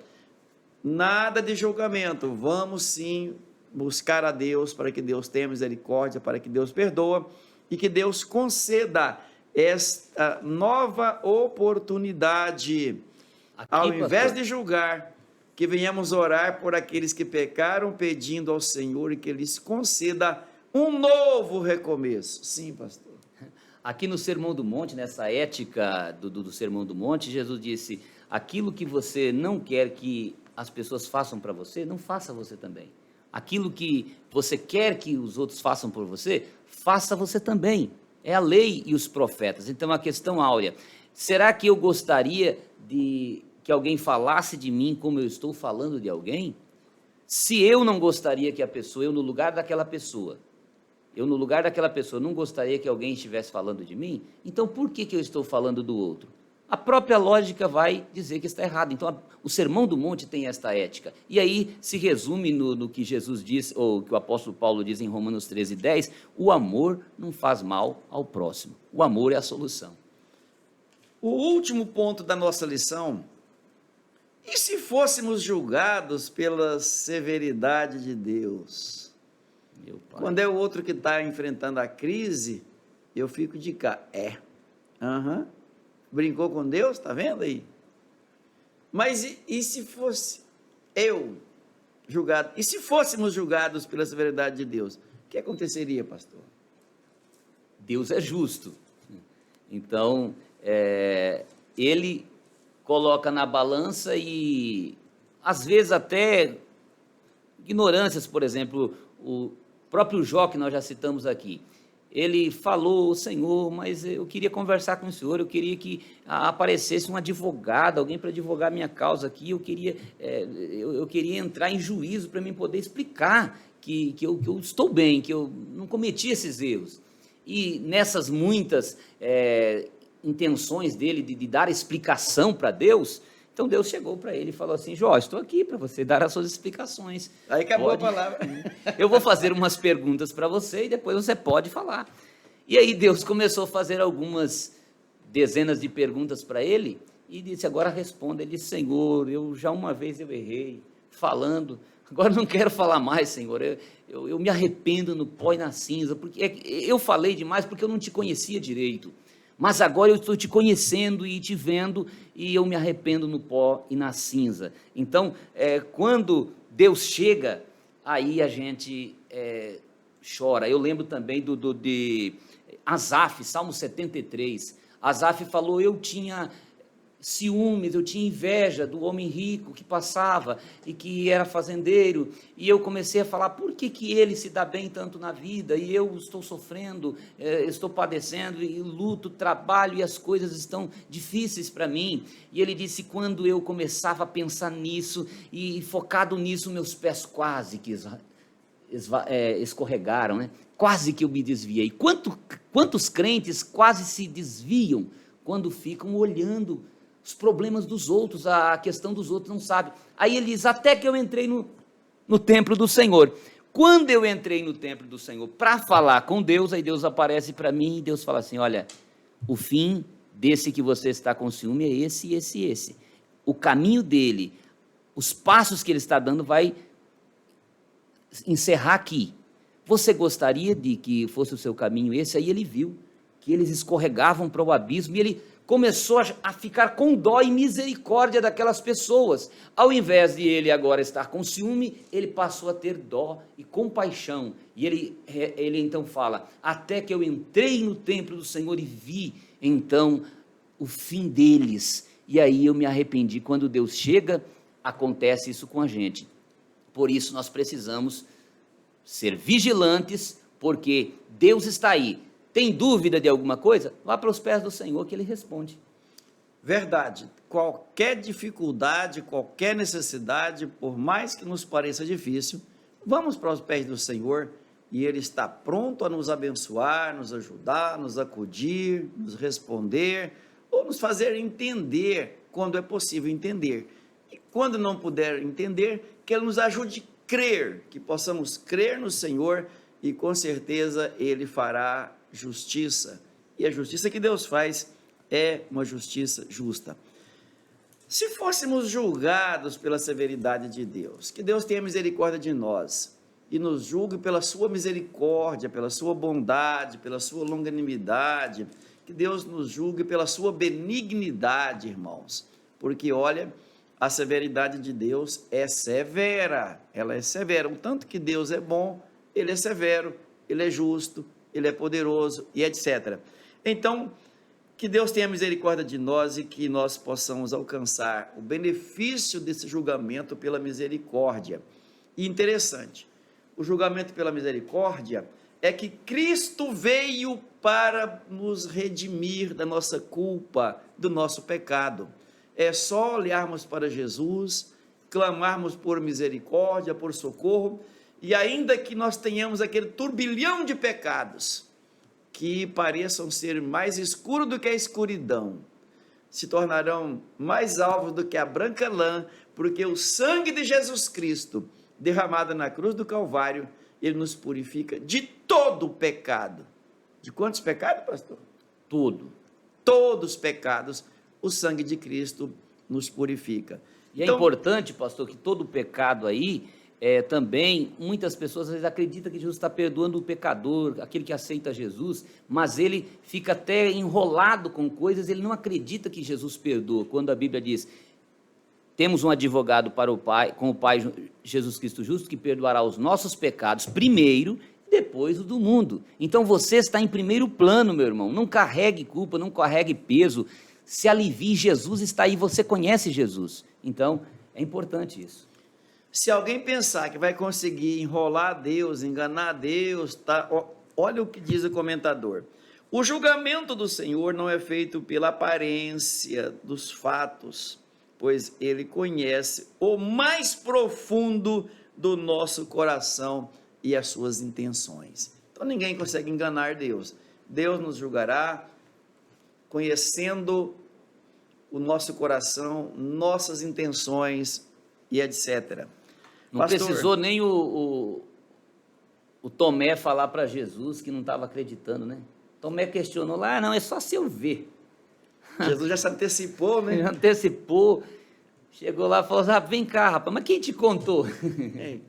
Nada de julgamento, vamos sim buscar a Deus, para que Deus tenha misericórdia, para que Deus perdoa, e que Deus conceda esta nova oportunidade. Aqui, ao invés de julgar, que venhamos orar por aqueles que pecaram, pedindo ao Senhor e que lhes conceda um novo recomeço. Sim, pastor. Aqui no Sermão do Monte, nessa ética do Sermão do Monte, Jesus disse, aquilo que você não quer que as pessoas façam para você, não faça você também. Aquilo que você quer que os outros façam por você, faça você também. É a lei e os profetas. Então, a questão áurea, será que eu gostaria de que alguém falasse de mim como eu estou falando de alguém? Se eu não gostaria que a pessoa, eu no lugar daquela pessoa, não gostaria que alguém estivesse falando de mim, então por que eu estou falando do outro? A própria lógica vai dizer que está errado. Então, o Sermão do Monte tem esta ética. E aí se resume no que Jesus diz, ou que o apóstolo Paulo diz em Romanos 13:10, o amor não faz mal ao próximo. O amor é a solução. O último ponto da nossa lição: e se fôssemos julgados pela severidade de Deus? Meu pai. Quando é o outro que está enfrentando a crise, eu fico de cá. Brincou com Deus, está vendo aí? Mas e se fosse eu julgado? E se fôssemos julgados pela severidade de Deus? O que aconteceria, pastor? Deus é justo. Então, ele coloca na balança e, às vezes, até ignorâncias, por exemplo, o próprio Jó, que nós já citamos aqui. Ele falou, Senhor, mas eu queria conversar com o Senhor, eu queria que aparecesse um advogado, alguém para advogar minha causa aqui, eu queria entrar em juízo para mim poder explicar que eu estou bem, que eu não cometi esses erros. E nessas muitas intenções dele de dar explicação para Deus, Então Deus chegou para ele e falou assim: Jó, estou aqui para você dar as suas explicações. Aí acabou Pode. a palavra. Eu vou fazer umas perguntas para você e depois você pode falar. E aí Deus começou a fazer algumas dezenas de perguntas para ele e disse: agora responda. Ele disse: Senhor, uma vez eu errei falando, agora não quero falar mais, Senhor. Eu me arrependo no pó e na cinza, porque eu falei demais porque eu não te conhecia direito. Mas agora eu estou te conhecendo e te vendo, e eu me arrependo no pó e na cinza. Então, quando Deus chega, aí a gente chora. Eu lembro também de Asaf, Salmo 73. Asaf falou: eu tinha ciúmes, eu tinha inveja do homem rico que passava e que era fazendeiro, e eu comecei a falar: por que ele se dá bem tanto na vida e eu estou sofrendo, estou padecendo e luto, trabalho e as coisas estão difíceis para mim? E ele disse: quando eu começava a pensar nisso e focado nisso, meus pés quase que escorregaram, né? Quase que eu me desviei. Quantos crentes quase se desviam quando ficam olhando os problemas dos outros, a questão dos outros, não sabe. Aí ele diz: até que eu entrei no templo do Senhor. Quando eu entrei no templo do Senhor para falar com Deus, aí Deus aparece para mim e Deus fala assim: olha, o fim desse que você está com ciúme é esse. O caminho dele, os passos que ele está dando vai encerrar aqui. Você gostaria de que fosse o seu caminho esse? Aí ele viu que eles escorregavam para o abismo e ele começou a ficar com dó e misericórdia daquelas pessoas. Ao invés de ele agora estar com ciúme, ele passou a ter dó e compaixão. E ele então fala: até que eu entrei no templo do Senhor e vi então o fim deles. E aí eu me arrependi. Quando Deus chega, acontece isso com a gente. Por isso nós precisamos ser vigilantes, porque Deus está aí. Tem dúvida de alguma coisa? Vá para os pés do Senhor que Ele responde. Verdade. Qualquer dificuldade, qualquer necessidade, por mais que nos pareça difícil, vamos para os pés do Senhor e Ele está pronto a nos abençoar, nos ajudar, nos acudir, nos responder ou nos fazer entender quando é possível entender. E quando não puder entender, que Ele nos ajude a crer, que possamos crer no Senhor e com certeza Ele fará justiça. E a justiça que Deus faz é uma justiça justa. Se fôssemos julgados pela severidade de Deus, que Deus tenha misericórdia de nós e nos julgue pela sua misericórdia, pela sua bondade, pela sua longanimidade, que Deus nos julgue pela sua benignidade, irmãos, porque olha, a severidade de Deus é severa, ela é severa, o tanto que Deus é bom, Ele é severo, Ele é justo, Ele é poderoso e etc. Então, que Deus tenha misericórdia de nós e que nós possamos alcançar o benefício desse julgamento pela misericórdia. E interessante, o julgamento pela misericórdia é que Cristo veio para nos redimir da nossa culpa, do nosso pecado. É só olharmos para Jesus, clamarmos por misericórdia, por socorro, e ainda que nós tenhamos aquele turbilhão de pecados, que pareçam ser mais escuros do que a escuridão, se tornarão mais alvos do que a branca lã, porque o sangue de Jesus Cristo, derramado na cruz do Calvário, Ele nos purifica de todo o pecado. De quantos pecados, pastor? Tudo. Todos os pecados, o sangue de Cristo nos purifica. E é importante, pastor, que todo pecado aí, também, muitas pessoas às vezes acreditam que Jesus está perdoando o pecador, aquele que aceita Jesus, mas ele fica até enrolado com coisas, ele não acredita que Jesus perdoa. Quando a Bíblia diz: temos um advogado para o Pai, com o Pai Jesus Cristo justo, que perdoará os nossos pecados primeiro, depois o do mundo. Então você está em primeiro plano, meu irmão. Não carregue culpa, não carregue peso, se alivie, Jesus está aí, você conhece Jesus. Então é importante isso. Se alguém pensar que vai conseguir enrolar Deus, enganar Deus, tá? Olha o que diz o comentador: o julgamento do Senhor não é feito pela aparência dos fatos, pois Ele conhece o mais profundo do nosso coração e as suas intenções. Então ninguém consegue enganar Deus. Deus nos julgará conhecendo o nosso coração, nossas intenções e etc. Não Pastor, precisou nem o Tomé falar para Jesus que não estava acreditando, né? Tomé questionou lá, não, é só se eu ver. Jesus já se antecipou, Ele né? antecipou, chegou lá e falou, vem cá, rapaz, mas quem te contou?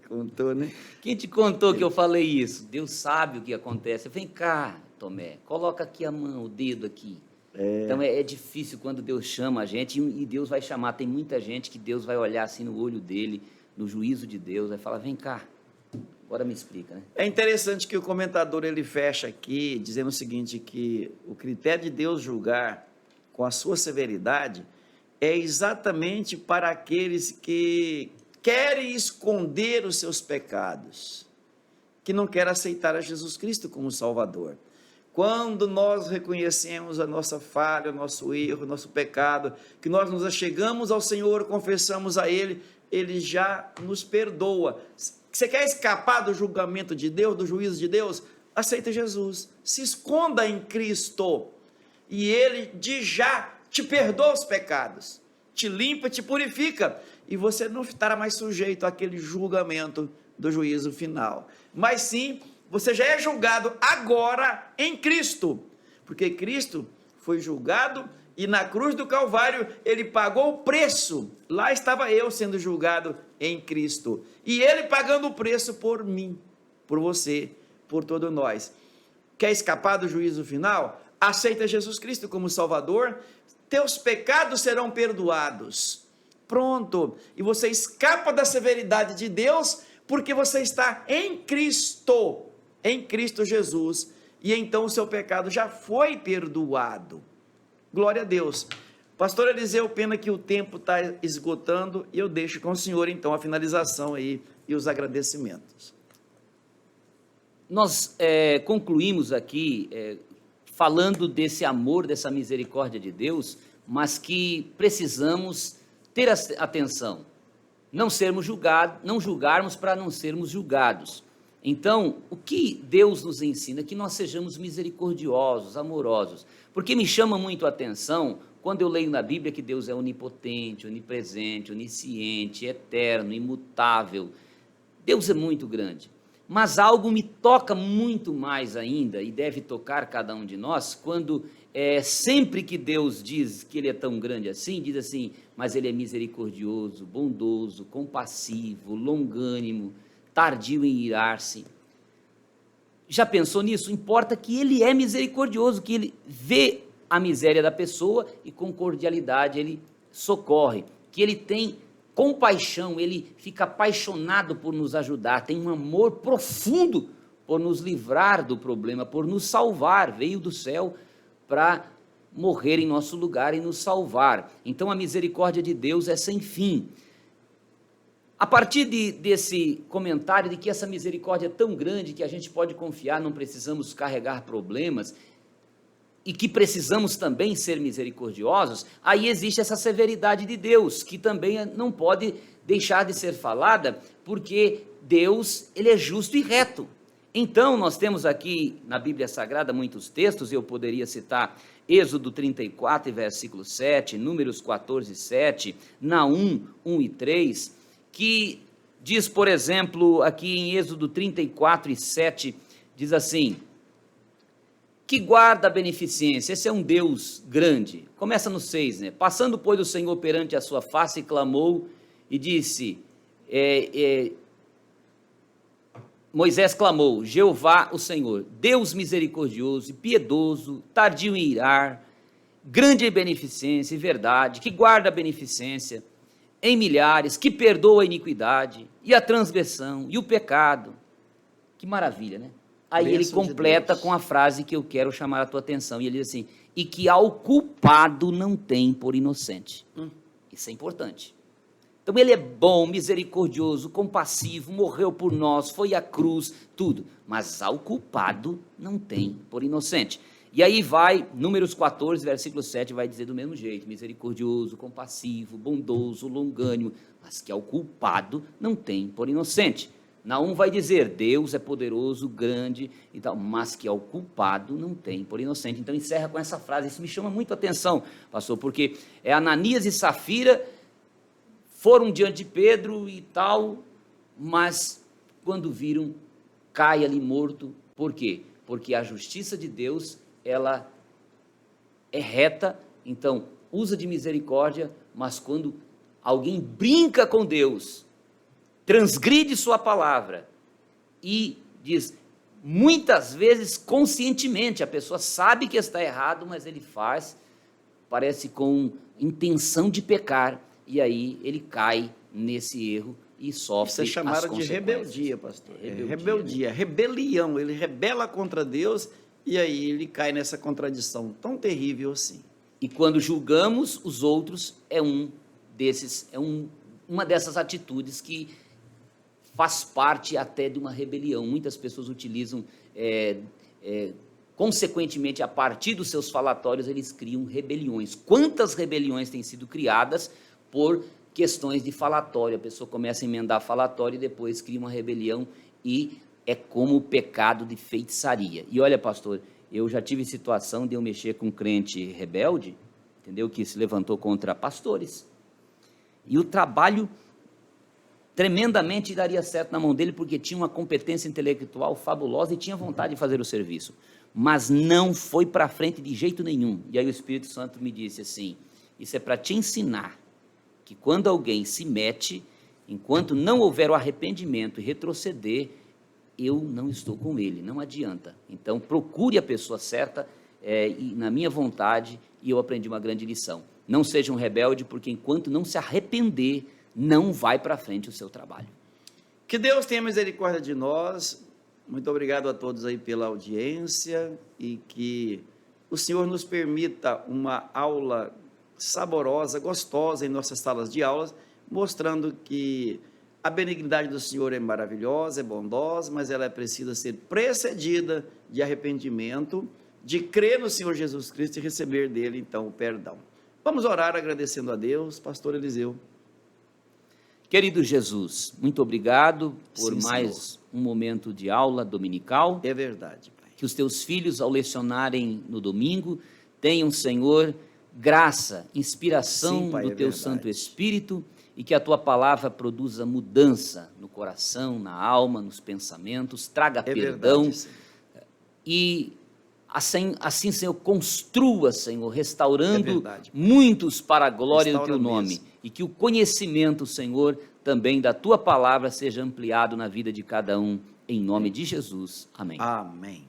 Contou, né? Quem te contou que eu falei isso? Deus sabe o que acontece. Vem cá, Tomé, coloca aqui a mão, o dedo aqui. Então é difícil quando Deus chama a gente, e Deus vai chamar. Tem muita gente que Deus vai olhar assim no olho dele, no juízo de Deus, vai falar, vem cá, agora me explica, né? É interessante que o comentador ele fecha aqui dizendo o seguinte, que o critério de Deus julgar com a sua severidade é exatamente para aqueles que querem esconder os seus pecados, que não querem aceitar a Jesus Cristo como Salvador. Quando nós reconhecemos a nossa falha, o nosso erro, o nosso pecado, que nós nos achegamos ao Senhor, confessamos a Ele, Ele já nos perdoa. Você quer escapar do julgamento de Deus, do juízo de Deus? Aceita Jesus, se esconda em Cristo, e Ele de já te perdoa os pecados, te limpa, te purifica, e você não estará mais sujeito àquele julgamento do juízo final, mas sim, você já é julgado agora em Cristo, porque Cristo foi julgado e na cruz do Calvário ele pagou o preço. Lá estava eu sendo julgado em Cristo e ele pagando o preço por mim, por você, por todos nós. Quer escapar do juízo final? Aceita Jesus Cristo como Salvador, teus pecados serão perdoados. Pronto, e você escapa da severidade de Deus porque você está em Cristo Jesus, e então o seu pecado já foi perdoado. Glória a Deus. Pastor Eliseu, pena que o tempo está esgotando, e eu deixo com o senhor então a finalização aí e os agradecimentos. Nós concluímos aqui falando desse amor, dessa misericórdia de Deus, mas que precisamos ter atenção, não julgarmos para não sermos julgados. Então, o que Deus nos ensina é que nós sejamos misericordiosos, amorosos, porque me chama muito a atenção quando eu leio na Bíblia que Deus é onipotente, onipresente, onisciente, eterno, imutável. Deus é muito grande, mas algo me toca muito mais ainda, e deve tocar cada um de nós, quando sempre que Deus diz que Ele é tão grande assim, diz assim, mas Ele é misericordioso, bondoso, compassivo, longânimo, tardio em irar-se. Já pensou nisso? Importa que Ele é misericordioso, que Ele vê a miséria da pessoa e com cordialidade Ele socorre, que Ele tem compaixão, Ele fica apaixonado por nos ajudar, tem um amor profundo por nos livrar do problema, por nos salvar, veio do céu para morrer em nosso lugar e nos salvar. Então a misericórdia de Deus é sem fim. A partir desse comentário de que essa misericórdia é tão grande que a gente pode confiar, não precisamos carregar problemas, e que precisamos também ser misericordiosos, aí existe essa severidade de Deus, que também não pode deixar de ser falada, porque Deus, Ele é justo e reto. Então, nós temos aqui na Bíblia Sagrada muitos textos, eu poderia citar Êxodo 34, versículo 7, Números 14, 7, Naum 1 e 3, que diz, por exemplo, aqui em Êxodo 34 e 7, diz assim, que guarda a beneficência, esse é um Deus grande. Começa no 6, né? Passando, pois, o Senhor perante a sua face, clamou e disse, Moisés clamou, Jeová o Senhor, Deus misericordioso e piedoso, tardio em irar, grande em beneficência e verdade, que guarda a beneficência em milhares, que perdoa a iniquidade e a transgressão e o pecado. Que maravilha, né? Aí ele completa com a frase que eu quero chamar a tua atenção, e ele diz assim, e que ao culpado não tem por inocente. Isso é importante. Então ele é bom, misericordioso, compassivo, morreu por nós, foi à cruz, tudo, mas ao culpado não tem por inocente. E aí vai, Números 14, versículo 7, vai dizer do mesmo jeito, misericordioso, compassivo, bondoso, longânimo, mas que ao culpado não tem por inocente. Naum vai dizer, Deus é poderoso, grande e tal, mas que ao culpado não tem por inocente. Então encerra com essa frase, isso me chama muito a atenção, pastor, porque Ananias e Safira foram diante de Pedro e tal, mas quando viram, cai ali morto. Por quê? Porque a justiça de Deus, ela é reta, então usa de misericórdia, mas quando alguém brinca com Deus, transgride sua palavra e diz, muitas vezes conscientemente, a pessoa sabe que está errado, mas ele faz, parece com intenção de pecar, e aí ele cai nesse erro e sofre Isso é as chamado de consequências. rebeldia, pastor. Rebeldia, né? Rebelião. Ele rebela contra Deus e aí ele cai nessa contradição tão terrível assim. E quando julgamos os outros, uma dessas atitudes que faz parte até de uma rebelião. Muitas pessoas utilizam, consequentemente, a partir dos seus falatórios, eles criam rebeliões. Quantas rebeliões têm sido criadas por questões de falatório? A pessoa começa a emendar falatório e depois cria uma rebelião e é como o pecado de feitiçaria. E olha, pastor, eu já tive situação de eu mexer com um crente rebelde, entendeu? Que se levantou contra pastores. E o trabalho tremendamente daria certo na mão dele, porque tinha uma competência intelectual fabulosa e tinha vontade de fazer o serviço. Mas não foi para frente de jeito nenhum. E aí o Espírito Santo me disse assim, isso é para te ensinar que quando alguém se mete, enquanto não houver o arrependimento e retroceder, eu não estou com ele, não adianta. Então procure a pessoa certa, e na minha vontade, e eu aprendi uma grande lição. Não seja um rebelde, porque enquanto não se arrepender, não vai para frente o seu trabalho. Que Deus tenha misericórdia de nós. Muito obrigado a todos aí pela audiência e que o Senhor nos permita uma aula saborosa, gostosa em nossas salas de aulas, mostrando que a benignidade do Senhor é maravilhosa, é bondosa, mas ela precisa ser precedida de arrependimento, de crer no Senhor Jesus Cristo e receber dele, então, o perdão. Vamos orar agradecendo a Deus, pastor Eliseu. Querido Jesus, muito obrigado por Sim, mais Senhor. Um momento de aula dominical. É verdade, Pai. Que os teus filhos, ao lecionarem no domingo, tenham, Senhor, graça, inspiração Sim, Pai, do é teu verdade. Santo Espírito, e que a tua palavra produza mudança no coração, na alma, nos pensamentos, traga perdão. Verdade, Senhor. E assim, Senhor, construa, Senhor, restaurando verdade, Pai. muitos para a glória do Restaura teu nome. mesmo. E que o conhecimento, Senhor, também da tua palavra seja ampliado na vida de cada um, em nome de Jesus. Amém. Amém.